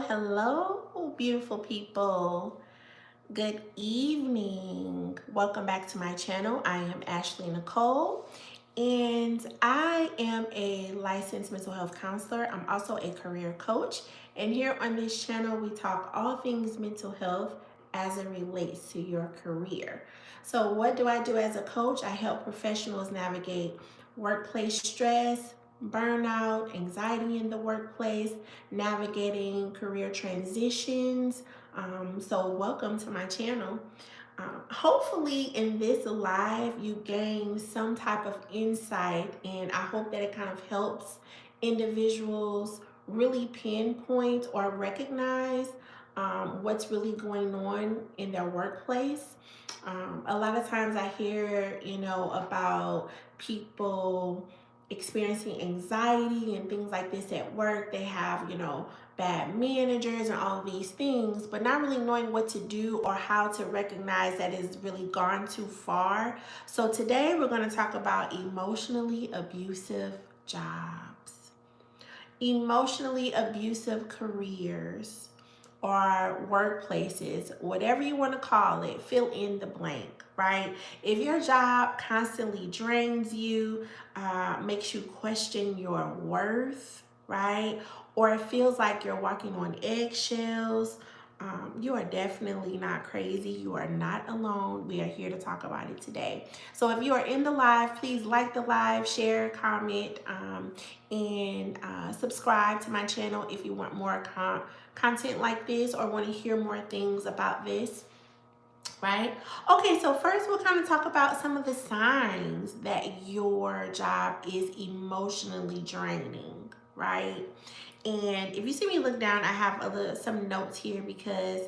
Hello, beautiful people. Good evening. Welcome back to my channel. I am Ashley Nicole, and I am a licensed mental health counselor. I'm also a career coach, and here on this channel, we talk all things mental health as it relates to your career. So, what do I do as a coach? I help professionals navigate workplace stress, burnout, anxiety in the workplace, navigating career transitions. So welcome to my channel. Hopefully in this live you gain some type of insight, and I hope that it kind of helps individuals really pinpoint or recognize what's really going on in their workplace. A lot of times I hear, about people experiencing anxiety and things like this at work. They have, bad managers and all of these things, but not really knowing what to do or how to recognize that it's really gone too far. So today we're going to talk about emotionally abusive jobs, emotionally abusive careers, or workplaces, whatever you want to call it, fill in the blank, right? If your job constantly drains you, makes you question your worth, right? Or it feels like you're walking on eggshells, you are definitely not crazy. You are not alone. We are here to talk about it today. So if you are in the live, please like the live, share, comment, and subscribe to my channel if you want more content like this or want to hear more things about this, right? Okay, so first we'll kind of talk about some of the signs that your job is emotionally draining, right? And if you see me look down, I have some notes here because,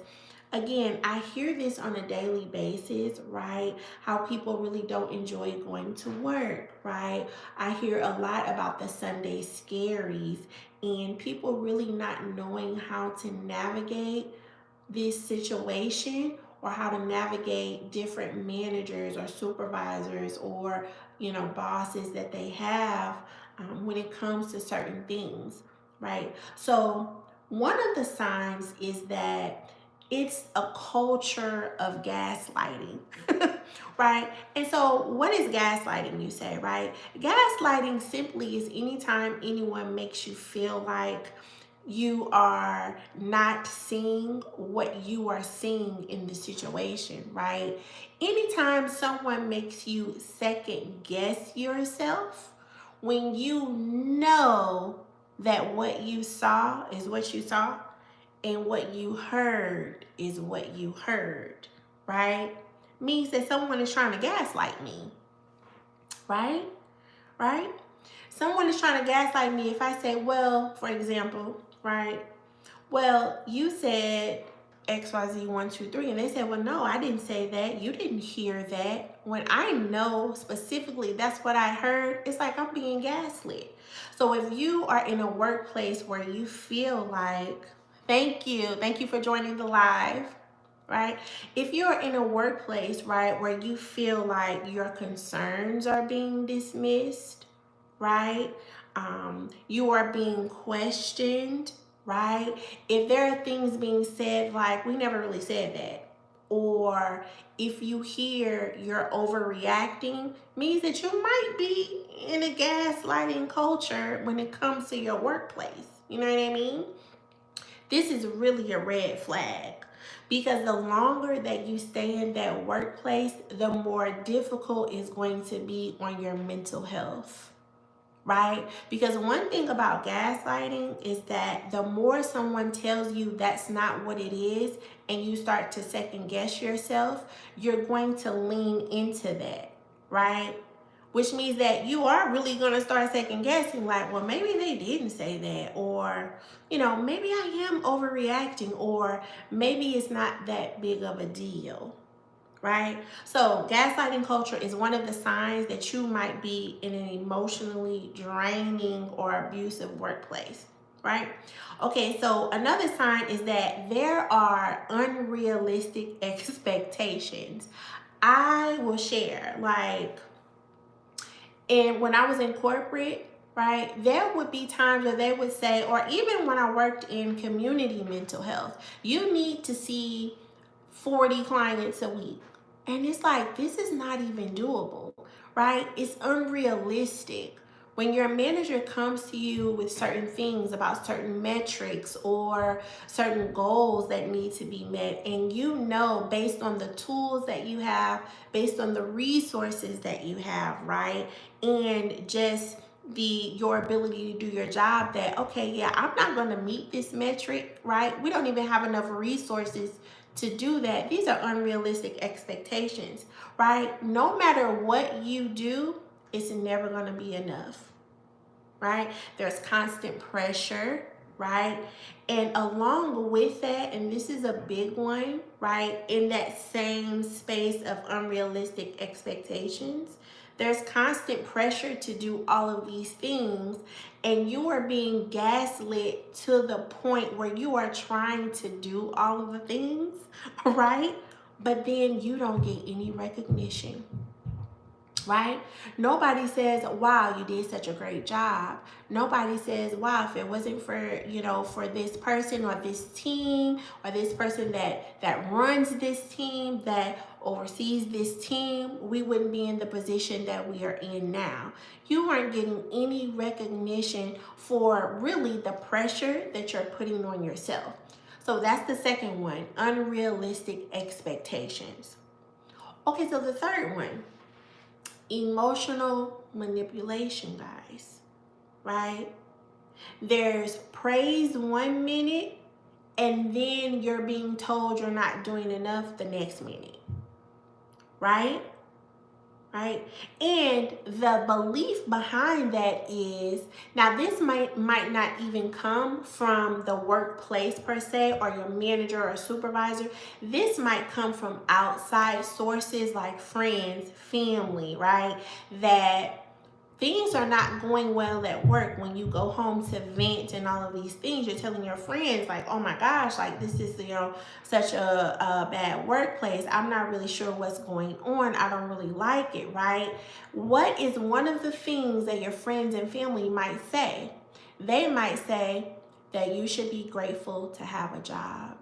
again, I hear this on a daily basis, right? How people really don't enjoy going to work, right? I hear a lot about the Sunday scaries and people really not knowing how to navigate this situation or how to navigate different managers or supervisors or, bosses that they have when it comes to certain things, right? So one of the signs is that it's a culture of gaslighting, right? And so what is gaslighting, you say, right? Gaslighting simply is anytime anyone makes you feel like you are not seeing what you are seeing in the situation, right? Anytime someone makes you second guess yourself when you know that what you saw is what you saw and what you heard is what you heard, right? Means that someone is trying to gaslight me, right? Right? Someone is trying to gaslight me if I say, well, for example, right? Well, you said XYZ 1, 2, 3, and they said, well, no, I didn't say that. You didn't hear that. When I know specifically that's what I heard, it's like I'm being gaslit. So if you are in a workplace where you feel like, thank you for joining the live, right? If you're in a workplace, right, where you feel like your concerns are being dismissed, right? You are being questioned, right? If there are things being said like, we never really said that, or if you hear you're overreacting, means that you might be in a gaslighting culture when it comes to your workplace. You know what I mean? This is really a red flag because the longer that you stay in that workplace, the more difficult it's going to be on your mental health, right? Because one thing about gaslighting is that the more someone tells you that's not what it is and you start to second guess yourself, you're going to lean into that, right? Which means that you are really going to start second guessing, like, well, maybe they didn't say that, or, maybe I am overreacting, or maybe it's not that big of a deal, right? So gaslighting culture is one of the signs that you might be in an emotionally draining or abusive workplace, right? Okay, so another sign is that there are unrealistic expectations. I will share, like, and when I was in corporate, right? There would be times where they would say, or even when I worked in community mental health, you need to see 40 clients a week. And it's like, this is not even doable, right? It's unrealistic. When your manager comes to you with certain things about certain metrics or certain goals that need to be met, and you know, based on the tools that you have, based on the resources that you have, right? And just your ability to do your job, that okay, yeah, I'm not going to meet this metric, right? We don't even have enough resources to do that. These are unrealistic expectations, right? No matter what you do, it's never going to be enough, right? There's constant pressure, right? And along with that, and this is a big one, right? In that same space of unrealistic expectations, there's constant pressure to do all of these things, and you are being gaslit to the point where you are trying to do all of the things, right? But then you don't get any recognition, right? Nobody says, wow, you did such a great job. Nobody says, wow, if it wasn't for, for this person or this team or this person that runs this team, that oversees this team, we wouldn't be in the position that we are in now. You aren't getting any recognition for really the pressure that you're putting on yourself. So that's the second one, unrealistic expectations. Okay, so the third one, emotional manipulation, guys, right? There's praise 1 minute, and then you're being told you're not doing enough the next minute, right? Right? And the belief behind that is, now this might not even come from the workplace per se, or your manager or supervisor. This might come from outside sources like friends, family, right? That things are not going well at work. When you go home to vent and all of these things, you're telling your friends like, oh my gosh, like this is, such a bad workplace. I'm not really sure what's going on. I don't really like it, right? What is one of the things that your friends and family might say? They might say that you should be grateful to have a job,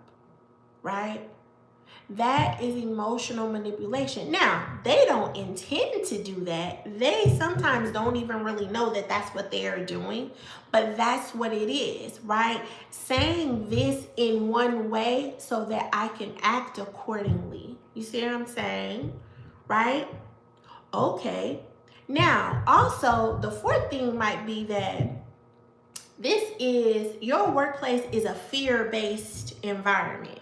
right? That is emotional manipulation. Now, they don't intend to do that. They sometimes don't even really know that that's what they are doing, but that's what it is, right? Saying this in one way so that I can act accordingly. You see what I'm saying? Right? Okay. Now, also, the fourth thing might be that your workplace is a fear-based environment.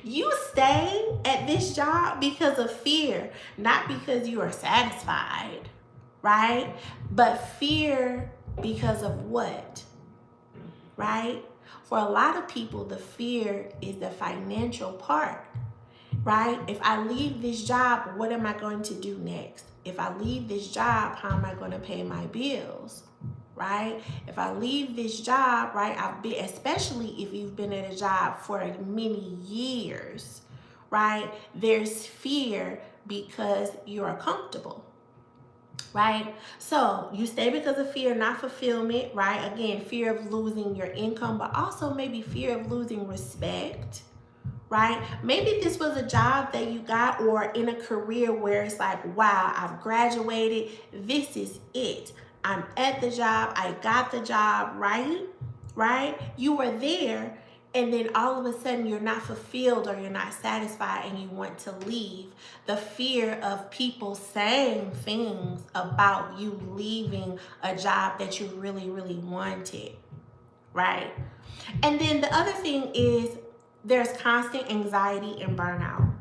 You stay at this job because of fear, not because you are satisfied, right? But fear because of what, right? For a lot of people, the fear is the financial part, right? If I leave this job, what am I going to do next? If I leave this job, how am I going to pay my bills? Right? If I leave this job, right, especially if you've been at a job for many years, right, there's fear because you're comfortable, right? So you stay because of fear, not fulfillment, right? Again, fear of losing your income, but also maybe fear of losing respect, right? Maybe this was a job that you got, or in a career where it's like, wow, I've graduated, this is it. I'm at the job, I got the job, right? Right? You were there, and then all of a sudden you're not fulfilled or you're not satisfied and you want to leave. The fear of people saying things about you leaving a job that you really, really wanted, right? And then the other thing is there's constant anxiety and burnout.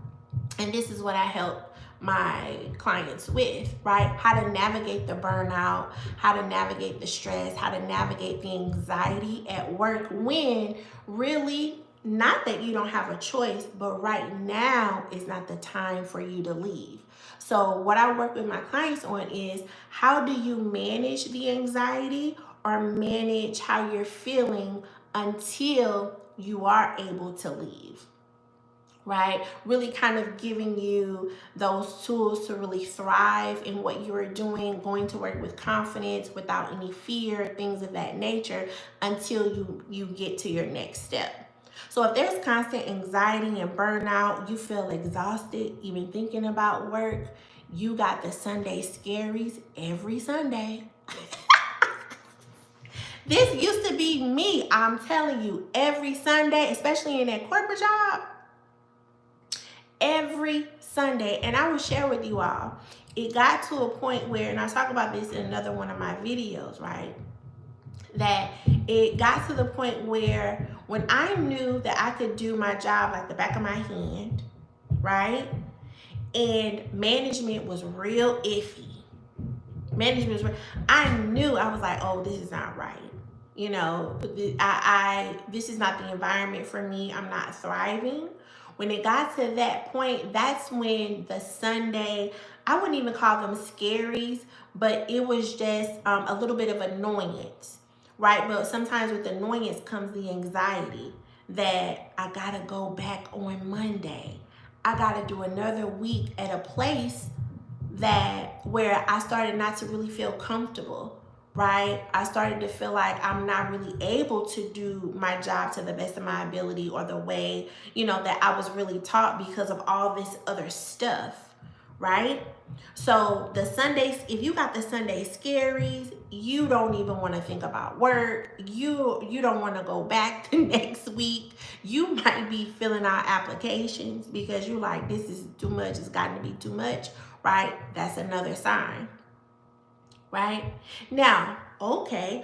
And this is what I help my clients with, right? How to navigate the burnout, how to navigate the stress, how to navigate the anxiety at work, when really, not that you don't have a choice, but right now is not the time for you to leave. So what I work with my clients on is, how do you manage the anxiety or manage how you're feeling until you are able to leave, right? Really kind of giving you those tools to really thrive in what you are doing, going to work with confidence, without any fear, things of that nature, until you get to your next step. So if there's constant anxiety and burnout, you feel exhausted even thinking about work, you got the Sunday scaries every Sunday. This used to be me, I'm telling you, every Sunday, especially in that corporate job, every Sunday. And I will share with you all, it got to a point where, and I talk about this in another one of my videos, right? That it got to the point where when I knew that I could do my job like the back of my hand, right? And management was real iffy. Management was, I knew, I was like, oh, this is not right. You know, this is not the environment for me. I'm not thriving. When it got to that point, that's when the Sunday, I wouldn't even call them scaries, but it was just a little bit of annoyance, right? But sometimes with annoyance comes the anxiety that I gotta go back on Monday. I gotta do another week at a place that where I started not to really feel comfortable, right? I started to feel like I'm not really able to do my job to the best of my ability, or the way, that I was really taught, because of all this other stuff, right? So the Sundays, if you got the Sunday scaries, you don't even want to think about work. You don't want to go back the next week. You might be filling out applications because you're like, this is too much. It's gotten to be too much, right? That's another sign, right? Now, okay,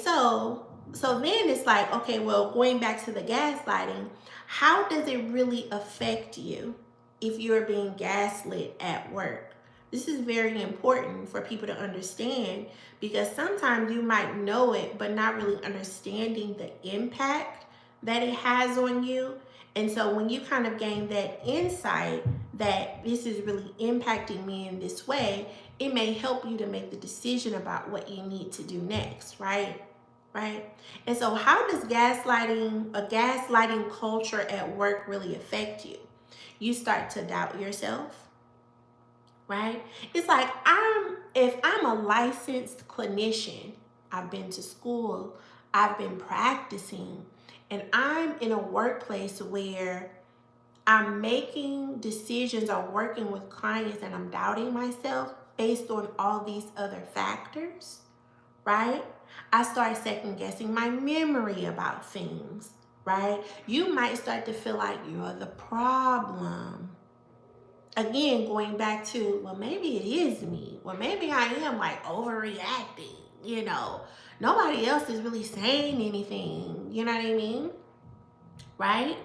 so then it's like, okay, well, going back to the gaslighting, how does it really affect you if you're being gaslit at work? This is very important for people to understand, because sometimes you might know it, but not really understanding the impact that it has on you. And so when you kind of gain that insight that this is really impacting me in this way, it may help you to make the decision about what you need to do next, right? Right? And so how does a gaslighting culture at work really affect you? You start to doubt yourself, right? It's like, if I'm a licensed clinician, I've been to school, I've been practicing, and I'm in a workplace where I'm making decisions or working with clients and I'm doubting myself based on all these other factors, right? I start second guessing my memory about things, right? You might start to feel like you're the problem. Again, going back to, well, maybe it is me. Well, maybe I am like overreacting, Nobody else is really saying anything, you know what I mean? Right?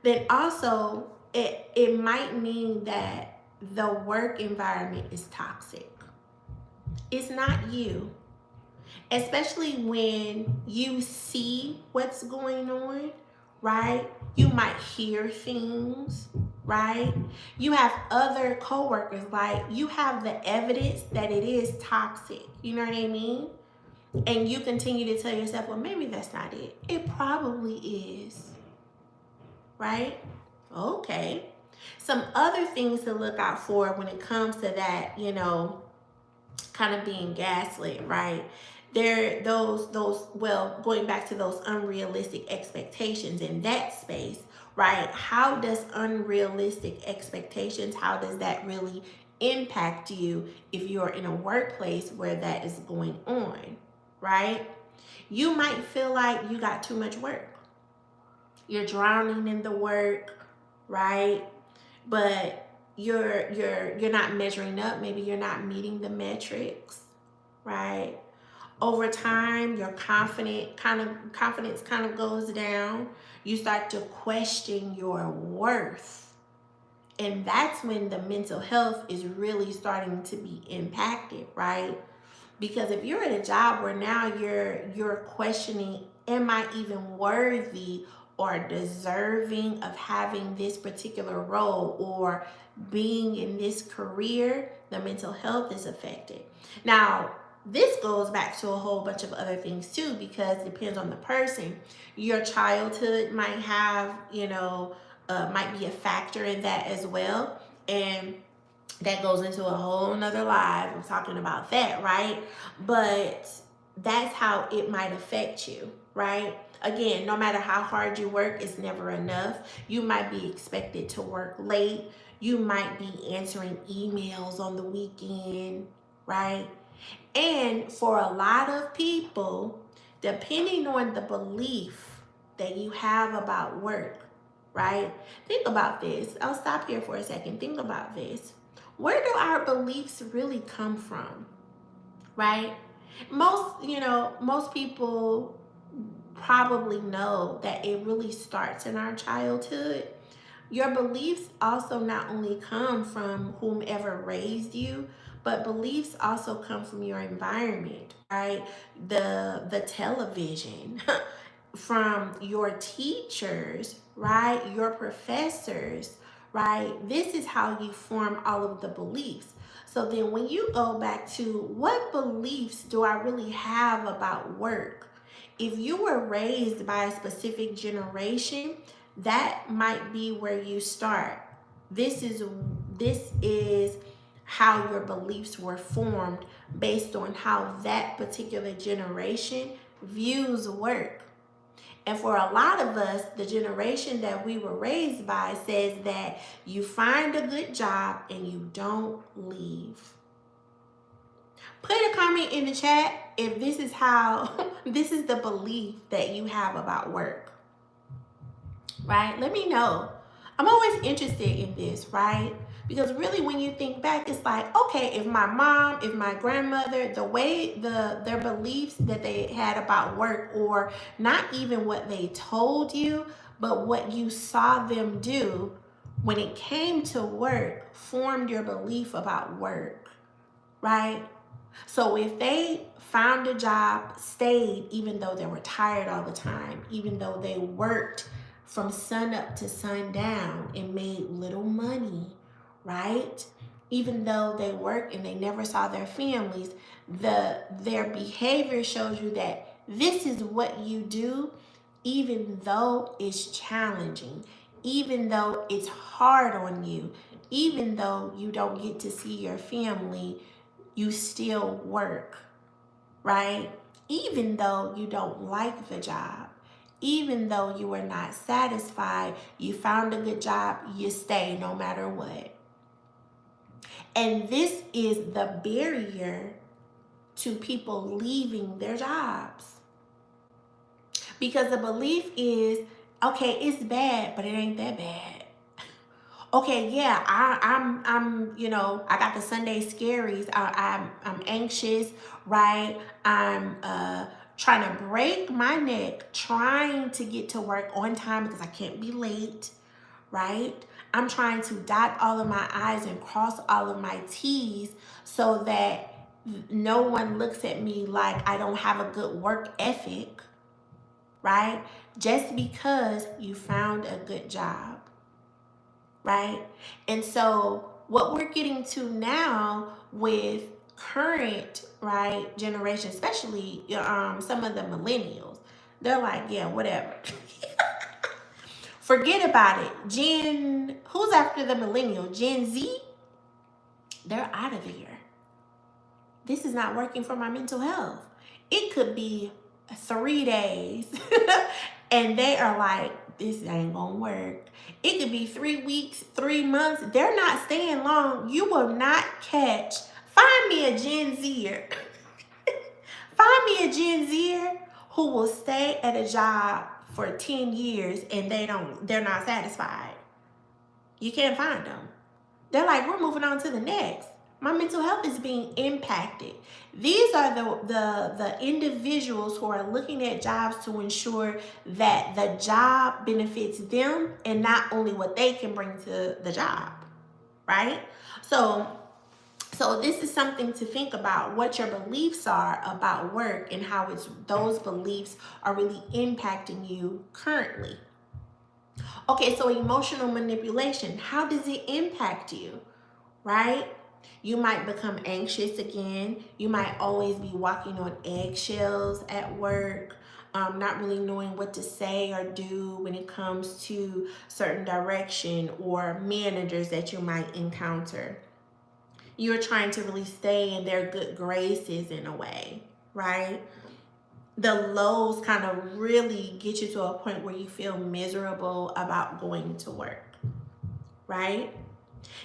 Then also, it might mean that the work environment is toxic. It's not you. Especially when you see what's going on, right? You might hear things, right? You have other coworkers, like you have the evidence that it is toxic. You know what I mean? And you continue to tell yourself, well, maybe that's not it. It probably is, right? Okay. Some other things to look out for when it comes to that, kind of being gaslit, right? Going back to those unrealistic expectations in that space, right? How does unrealistic expectations, how does that really impact you if you're in a workplace where that is going on, right? You might feel like you got too much work. You're drowning in the work, right? But you're not measuring up. Maybe you're not meeting the metrics, right? Over time, your confidence kind of goes down. You start to question your worth. And that's when the mental health is really starting to be impacted, right? Because if you're at a job where now you're questioning, am I even worthy or deserving of having this particular role or being in this career, the mental health is affected. Now, this goes back to a whole bunch of other things too, because it depends on the person. Your childhood might have, might be a factor in that as well. And that goes into a whole nother live of talking about that, right? But that's how it might affect you, right? Again, no matter how hard you work, it's never enough. You might be expected to work late. You might be answering emails on the weekend, right? And for a lot of people, depending on the belief that you have about work, right? Think about this. I'll stop here for a second. Think about this. Where do our beliefs really come from, right? Most people probably know that it really starts in our childhood. Your beliefs also not only come from whomever raised you, but beliefs also come from your environment, right? The television, from your teachers, right? Your professors, right? This is how you form all of the beliefs. So then when you go back to what beliefs do I really have about work? If you were raised by a specific generation, that might be where you start. This is how your beliefs were formed based on how that particular generation views work. And for a lot of us, the generation that we were raised by says that you find a good job and you don't leave. Put a comment in the chat if this is how, this is the belief that you have about work, right? Let me know. I'm always interested in this, right? Because really when you think back, it's like, okay, if my mom, if my grandmother, the way their beliefs that they had about work, or not even what they told you, but what you saw them do when it came to work formed your belief about work, right? So if they found a job, stayed, even though they were tired all the time, even though they worked from sun up to sundown and made little money, right? Even though they worked and they never saw their families, their behavior shows you that this is what you do, even though it's challenging, even though it's hard on you, even though you don't get to see your family, you still work, right? Even though you don't like the job, even though you were not satisfied, you found a good job, you stay no matter what. And this is the barrier to people leaving their jobs. Because the belief is, okay, it's bad, but it ain't that bad. Okay, yeah, I'm I got the Sunday scaries. I'm anxious, right? I'm trying to break my neck trying to get to work on time because I can't be late, right? I'm trying to dot all of my I's and cross all of my T's so that no one looks at me like I don't have a good work ethic, right? Just because you found a good job. Right? And so what we're getting to now with current, right, generation, especially some of the millennials, they're like, yeah, whatever. Forget about it. Who's after the millennial? Gen Z? They're out of here. This is not working for my mental health. It could be 3 days and they are like, this ain't gonna work. It could be 3 weeks, 3 months. They're not staying long. You will not catch. Find me a Gen Zer. Find me a Gen Zer who will stay at a job for 10 years and they're not satisfied. You can't find them. They're like, we're moving on to the next. My mental health is being impacted. These are the individuals who are looking at jobs to ensure that the job benefits them and not only what they can bring to the job, right? So this is something to think about, what your beliefs are about work and how those beliefs are really impacting you currently. Okay, so emotional manipulation, how does it impact you, right? You might become anxious again. You might always be walking on eggshells at work. not really knowing what to say or do when it comes to certain direction or managers that you might encounter. You're trying to really stay in their good graces in a way, right? The lows kind of really get you to a point where you feel miserable about going to work, right?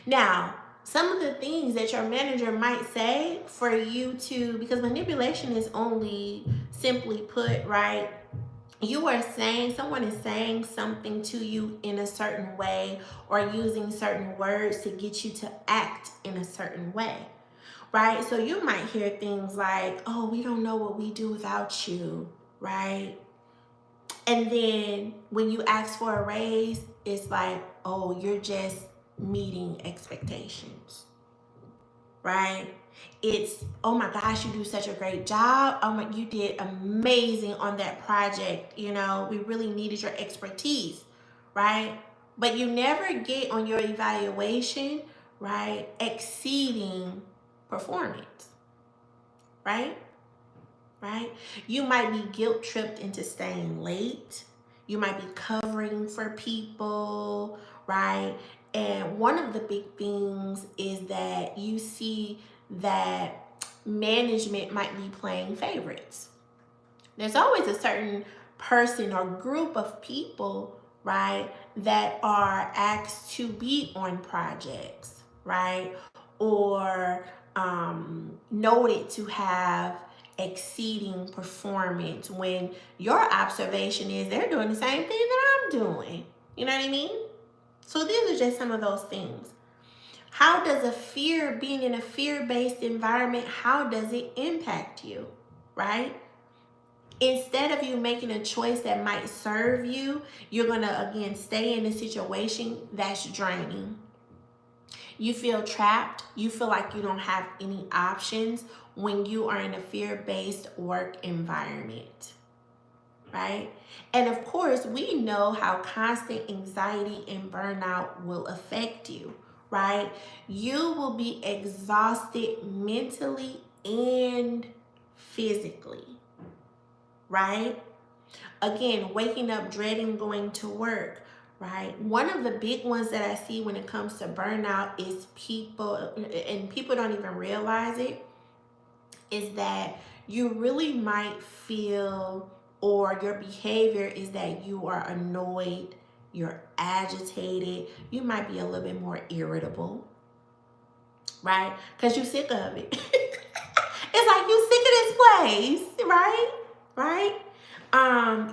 Now, some of the things that your manager might say for you to, because manipulation is only simply put, right? You are saying, someone is saying something to you in a certain way or using certain words to get you to act in a certain way, right? So you might hear things like, oh, we don't know what we do without you, right? And then when you ask for a raise, it's like, oh, you're just meeting expectations, right? It's, oh my gosh, you do such a great job. Oh my, you did amazing on that project. You know, we really needed your expertise, right? But you never get on your evaluation, right, exceeding performance, right? Right? You might be guilt tripped into staying late. You might be covering for people, right? And one of the big things is that you see that management might be playing favorites. There's always a certain person or group of people, right, that are asked to be on projects, right, or noted to have exceeding performance when your observation is they're doing the same thing that I'm doing. You know what I mean? So these are just some of those things. How does being in a fear-based environment, how does it impact you, right? Instead of you making a choice that might serve you, you're going to, again, stay in a situation that's draining. You feel trapped. You feel like you don't have any options when you are in a fear-based work environment, right? And of course, we know how constant anxiety and burnout will affect you, right? You will be exhausted mentally and physically, right? Again, waking up dreading going to work, right? One of the big ones that I see when it comes to burnout is people, and people don't even realize it, is that you really might feel, or your behavior is that you are annoyed, you're agitated, you might be a little bit more irritable, right? Because you're sick of it. It's like you sick of this place, right? Right?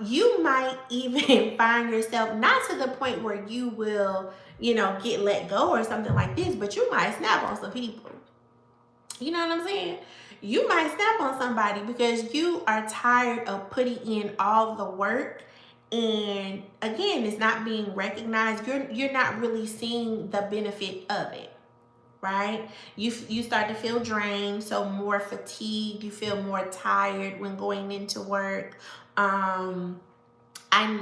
You might even find yourself not to the point where you will, get let go or something like this, but you might snap on some people. You know what I'm saying? You might snap on somebody because you are tired of putting in all the work, and again, it's not being recognized. You're not really seeing the benefit of it, right? You start to feel drained, so more fatigued. You feel more tired when going into work. I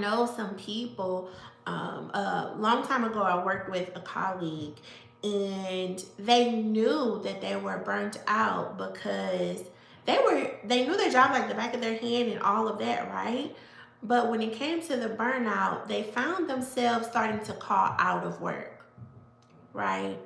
know some people. A long time ago, I worked with a colleague, and they knew that they were burnt out because they knew their job like the back of their hand and all of that, right? But when it came to the burnout, they found themselves starting to call out of work, right?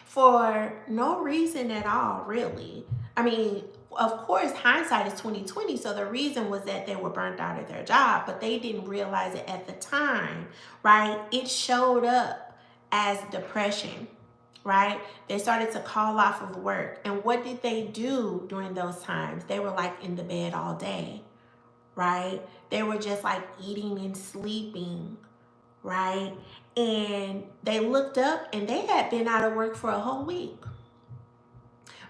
For no reason at all, really. I mean, of course, hindsight is 2020, so the reason was that they were burnt out at their job, but they didn't realize it at the time, right? It showed up as depression, right? They started to call off of work. And what did they do during those times? They were like in the bed all day, right? They were just like eating and sleeping, right? And they looked up and they had been out of work for a whole week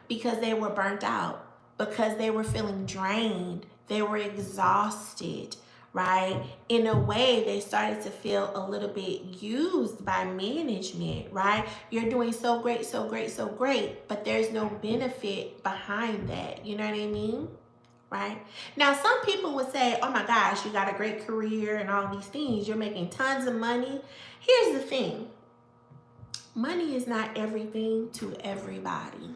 because they were burnt out, because they were feeling drained, they were exhausted, right? In a way, they started to feel a little bit used by management, right? You're doing so great, so great, so great, but there's no benefit behind that. You know what I mean? Right? Now, some people would say, oh my gosh, you got a great career and all these things. You're making tons of money. Here's the thing. Money is not everything to everybody.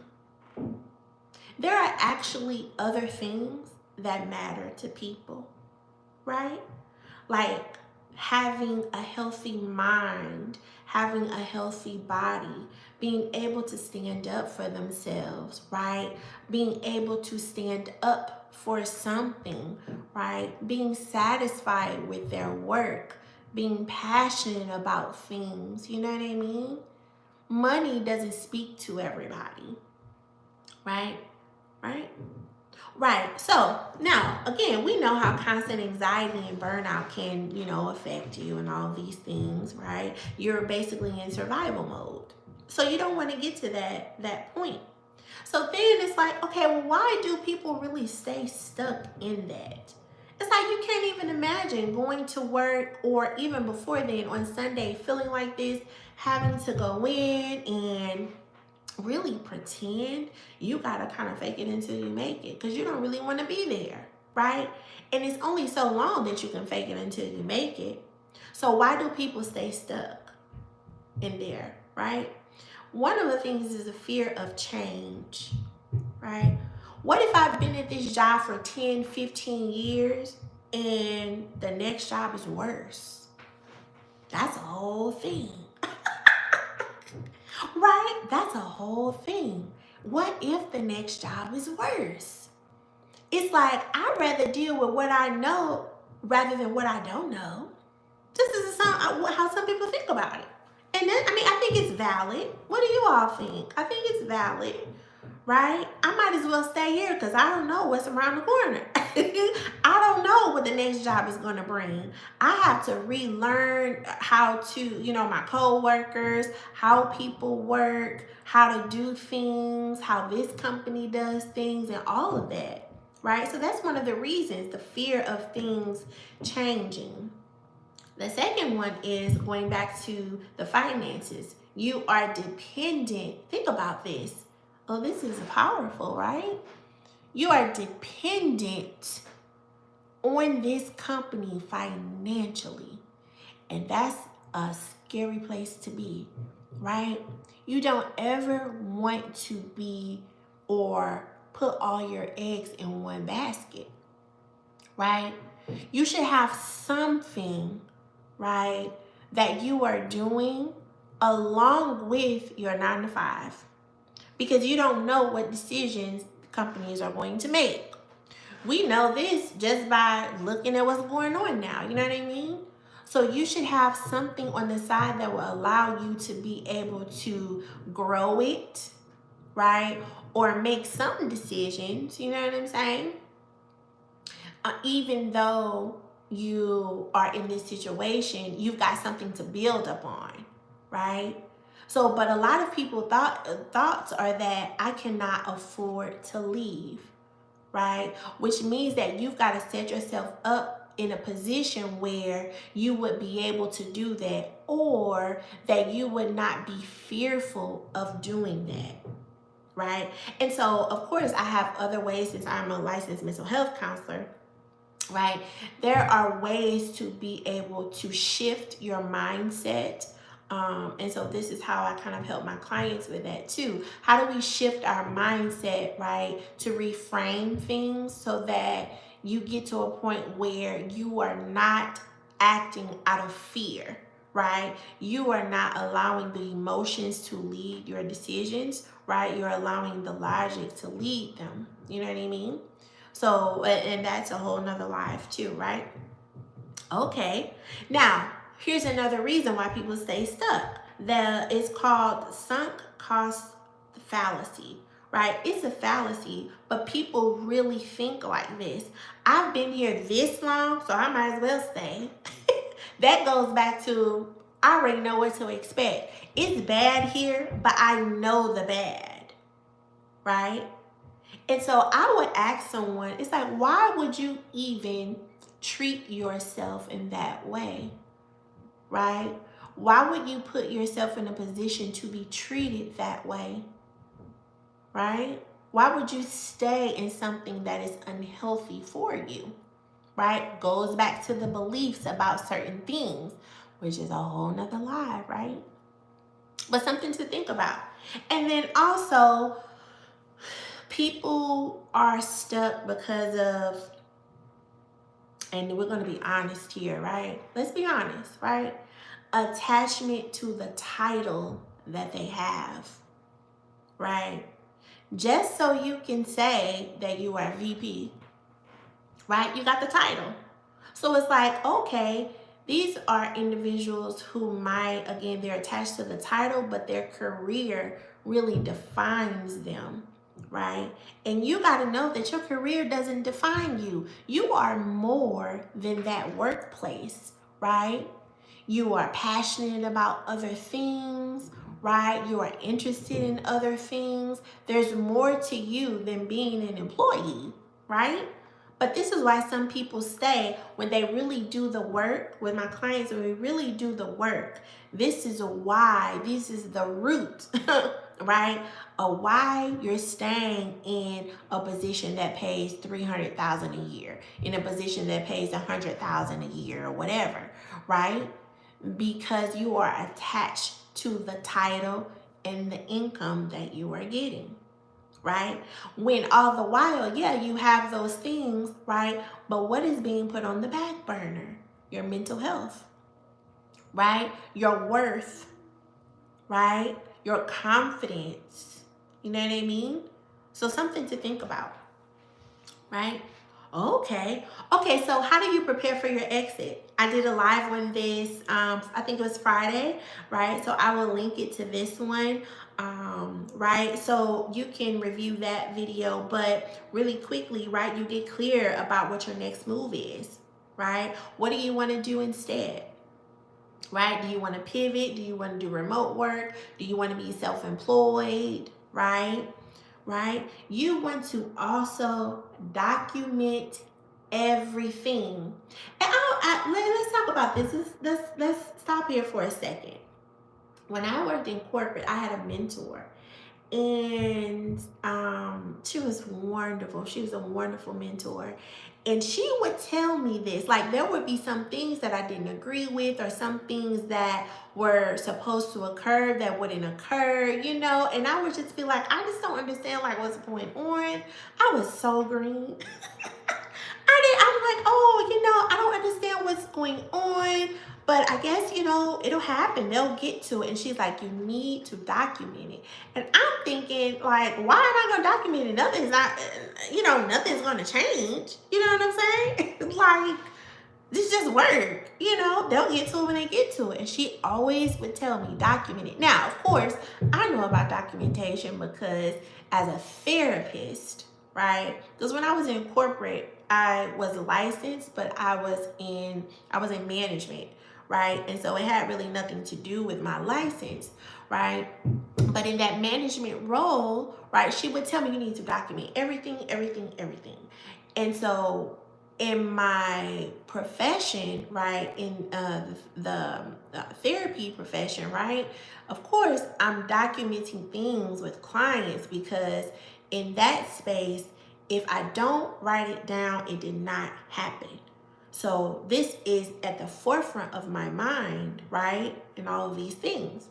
There are actually other things that matter to people, right? Like having a healthy mind, having a healthy body, being able to stand up for themselves, right? Being able to stand up for something, right? Being satisfied with their work, being passionate about things, you know what I mean? Money doesn't speak to everybody, right? Right? Right. So now, again, we know how constant anxiety and burnout can, affect you and all these things, right? You're basically in survival mode. So you don't want to get to that point. So then it's like, okay, well, why do people really stay stuck in that? It's like you can't even imagine going to work or even before then on Sunday feeling like this, having to go in and really pretend. You gotta kind of fake it until you make it because you don't really want to be there, right? And it's only so long that you can fake it until you make it. So why do people stay stuck in there, right? One of the things is a fear of change, right? What if I've been at this job for 10, 15 years and the next job is worse? That's a whole thing. Right? That's a whole thing. What if the next job is worse? It's like I'd rather deal with what I know rather than what I don't know. This is how some people think about it. And then, I think it's valid. What do you all think? I think it's valid, right? I might as well stay here because I don't know what's around the corner. I don't know what the next job is going to bring. I have to relearn how to, my co-workers, how people work, how to do things, how this company does things, and all of that, right? So that's one of the reasons, the fear of things changing. The second one is going back to the finances. You are dependent. Think about this. Oh, this is powerful, right? You are dependent on this company financially. And that's a scary place to be, right? You don't ever want to be or put all your eggs in one basket, right? You should have something, right, that you are doing along with your 9 to 5, because you don't know what decisions companies are going to make. We know this just by looking at what's going on now. You know what I mean? So you should have something on the side that will allow you to be able to grow it, right? Or make some decisions. You know what I'm saying? Even though you are in this situation, you've got something to build upon, right? So, but a lot of people thoughts are that I cannot afford to leave, right? Which means that you've got to set yourself up in a position where you would be able to do that, or that you would not be fearful of doing that, right? And so, of course, I have other ways, since I'm a licensed mental health counselor, right? There are ways to be able to shift your mindset. And so this is how I kind of help my clients with that too. How do we shift our mindset, right? To reframe things so that you get to a point where you are not acting out of fear, right? You are not allowing the emotions to lead your decisions, right? You're allowing the logic to lead them. You know what I mean? So, and that's a whole nother life too, right? Okay. Now, here's another reason why people stay stuck. It's called sunk cost fallacy, right? It's a fallacy, but people really think like this. I've been here this long, so I might as well stay. That goes back to, I already know what to expect. It's bad here, but I know the bad, right? And so I would ask someone, it's like, why would you even treat yourself in that way, right? Why would you put yourself in a position to be treated that way, right? Why would you stay in something that is unhealthy for you, right? Goes back to the beliefs about certain things, which is a whole nother lie, right? But something to think about. And then also, People are stuck because of, and we're going to be honest here, right? Let's be honest, right? Attachment to the title that they have, right? Just so you can say that you are VP, right? You got the title. So it's like, okay, these are individuals who might, again, they're attached to the title, but their career really defines them, right? And you got to know that your career doesn't define you. You are more than that workplace, right? You are passionate about other things, right? You are interested in other things. There's more to you than being an employee, right? But this is why some people stay when they really do the work. With my clients, when we really do the work, this is why, this is the root, right? Of why you're staying in a position that pays $300,000 a year, in a position that pays $100,000 a year or whatever, right? Because you are attached to the title and the income that you are getting, right? When all the while, yeah, you have those things, right? But what is being put on the back burner? Your mental health, right? Your worth, right? Your confidence. You know what I mean? So something to think about, right? Okay. Okay, so how do you prepare for your exit? I did a live on this, I think it was Friday, right? So I will link it to this one, right? So you can review that video, but really quickly, right? You get clear about what your next move is, right? What do you want to do instead? Right? Do you want to pivot? Do you want to do remote work? Do you want to be self-employed? Right? Right? You want to also document everything. And let's talk about this. Let's stop here for a second. When I worked in corporate, I had a mentor, and she was wonderful. She was a wonderful mentor, and she would tell me this, like there would be some things that I didn't agree with, or some things that were supposed to occur that wouldn't occur, you know, and I would just be like, I just don't understand like what's going on. I was so green. I'm like, oh, you know, I don't understand what's going on, but I guess, you know, it'll happen. They'll get to it. And she's like, you need to document it. And I'm thinking, like, why am I going to document it? Nothing's not, you know, nothing's going to change. You know what I'm saying? It's like, this just work. You know, they'll get to it when they get to it. And she always would tell me, document it. Now, of course, I know about documentation because as a therapist, right? Because when I was in corporate, I was licensed, but I was in management, right? And so it had really nothing to do with my license, right? But in that management role, right, she would tell me you need to document everything. And so in my profession, right, in the therapy profession, right, of course, I'm documenting things with clients because in that space, if I don't write it down, it did not happen. So this is at the forefront of my mind, right? And all of these things.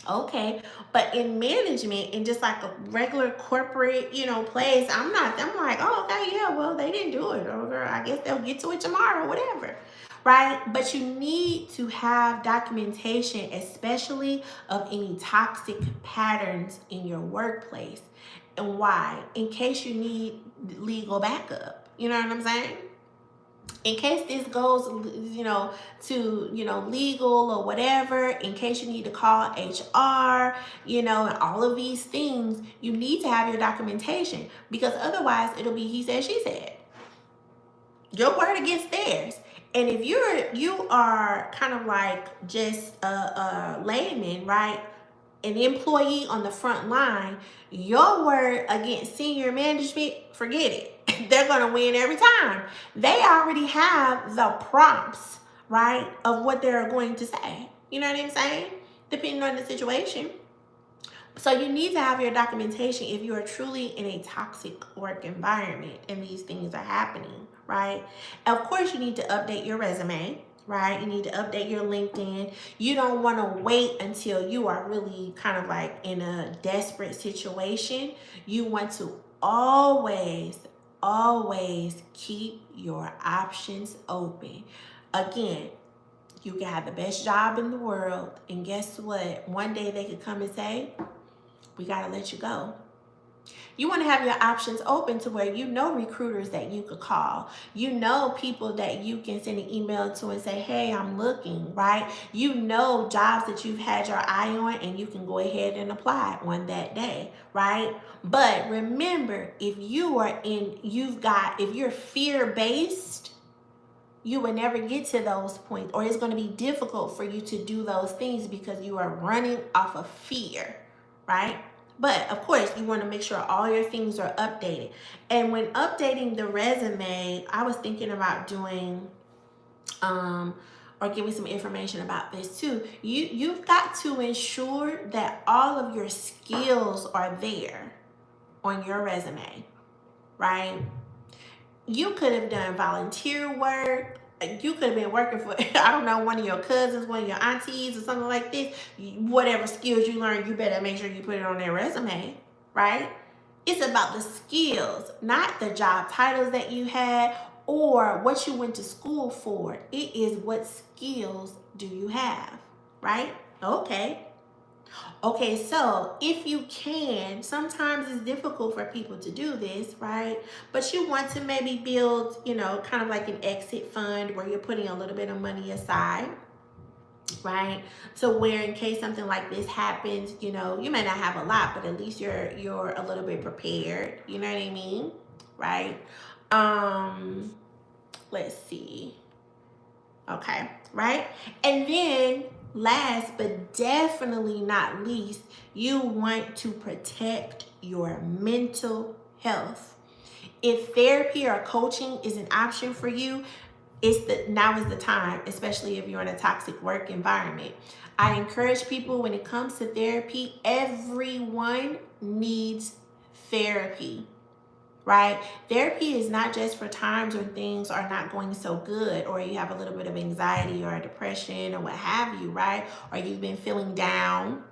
Okay, but in management, in just like a regular corporate, you know, place, I'm like, oh, okay, yeah, well, they didn't do it, or I guess they'll get to it tomorrow, whatever, right? But you need to have documentation, especially of any toxic patterns in your workplace. And why? In case you need legal backup. You know what I'm saying? In case this goes, you know, to, you know, legal or whatever, in case you need to call HR, you know, and all of these things, you need to have your documentation, because otherwise it'll be he said, she said. Your word against theirs. And if you are kind of like just a layman, right? An employee on the front line, your word against senior management, forget it. They're going to win every time. They already have the prompts, right, of what they're going to say. You know what I'm saying? Depending on the situation. So you need to have your documentation if you are truly in a toxic work environment and these things are happening, right? Of course, you need to update your resume, right? You need to update your LinkedIn. You don't want to wait until you are really kind of like in a desperate situation. You want to always, always keep your options open. Again, you can have the best job in the world, and guess what? One day they could come and say, we got to let you go. You want to have your options open to where you know recruiters that you could call. You know people that you can send an email to and say, hey, I'm looking, right? You know jobs that you've had your eye on and you can go ahead and apply on that day, right? But remember, if you're fear-based, you will never get to those points, or it's going to be difficult for you to do those things because you are running off of fear, right? But of course, you want to make sure all your things are updated. And when updating the resume, I was thinking about doing or giving some information about this too. You've got to ensure that all of your skills are there on your resume, right? You could have done volunteer work. You could have been working for, I don't know, one of your cousins, one of your aunties or something like this. Whatever skills you learned, you better make sure you put it on their resume, right? It's about the skills, not the job titles that you had or what you went to school for. It is what skills do you have, right? Okay, so if you can, sometimes it's difficult for people to do this, right? But you want to maybe build, kind of like an exit fund where you're putting a little bit of money aside, right? So where in case something like this happens, you may not have a lot, but at least you're a little bit prepared. You know what I mean? Right? Let's see. Okay, right? And then last but definitely not least, you want to protect your mental health. If therapy or coaching is an option for you, now is the time, especially if you're in a toxic work environment. I encourage people, when it comes to therapy, everyone needs therapy. Right? Therapy is not just for times when things are not going so good, or you have a little bit of anxiety or depression or what have you, right? Or you've been feeling down,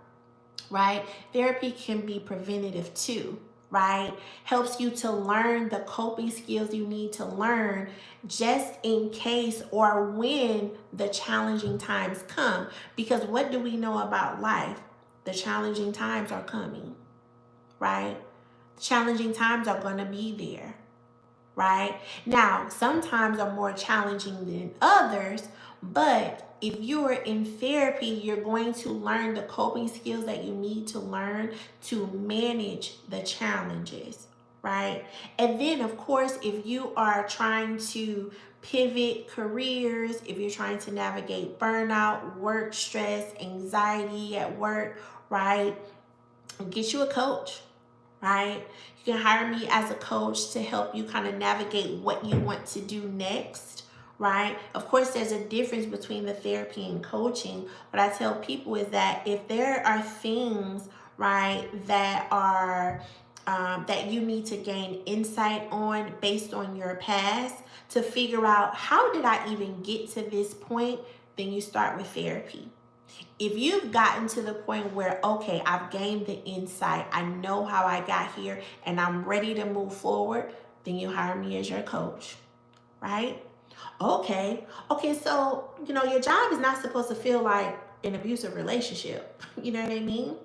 right? Therapy can be preventative too, right? Helps you to learn the coping skills you need to learn just in case or when the challenging times come. Because what do we know about life? The challenging times are coming, right? Challenging times are going to be there, right? Now, sometimes are more challenging than others, but if you're in therapy, you're going to learn the coping skills that you need to learn to manage the challenges, right? And then, of course, if you are trying to pivot careers, if you're trying to navigate burnout, work stress, anxiety at work, right? Get you a coach. Right? You can hire me as a coach to help you kind of navigate what you want to do next, right? Of course, there's a difference between the therapy and coaching. What I tell people is that if there are things, right, that are that you need to gain insight on based on your past to figure out how did I even get to this point, then you start with therapy. If you've gotten to the point where, okay, I've gained the insight, I know how I got here, and I'm ready to move forward, then you hire me as your coach, right? Okay, so, your job is not supposed to feel like an abusive relationship. You know what I mean?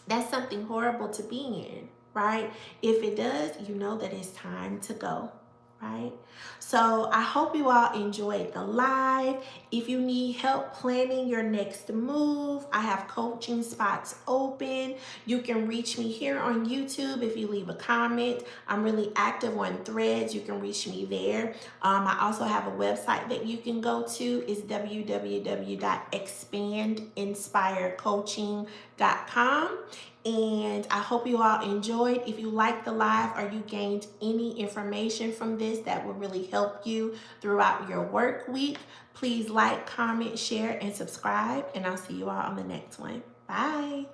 That's something horrible to be in, right? If it does, you know that it's time to go. Right? So I hope you all enjoyed the live. If you need help planning your next move, I have coaching spots open. You can reach me here on YouTube if you leave a comment. I'm really active on Threads. You can reach me there. I also have a website that you can go to. It's www.expandinspirecoaching.com. And I hope you all enjoyed. If you liked the live or you gained any information from this that will really help you throughout your work week, please like, comment, share, and subscribe. And I'll see you all on the next one. Bye.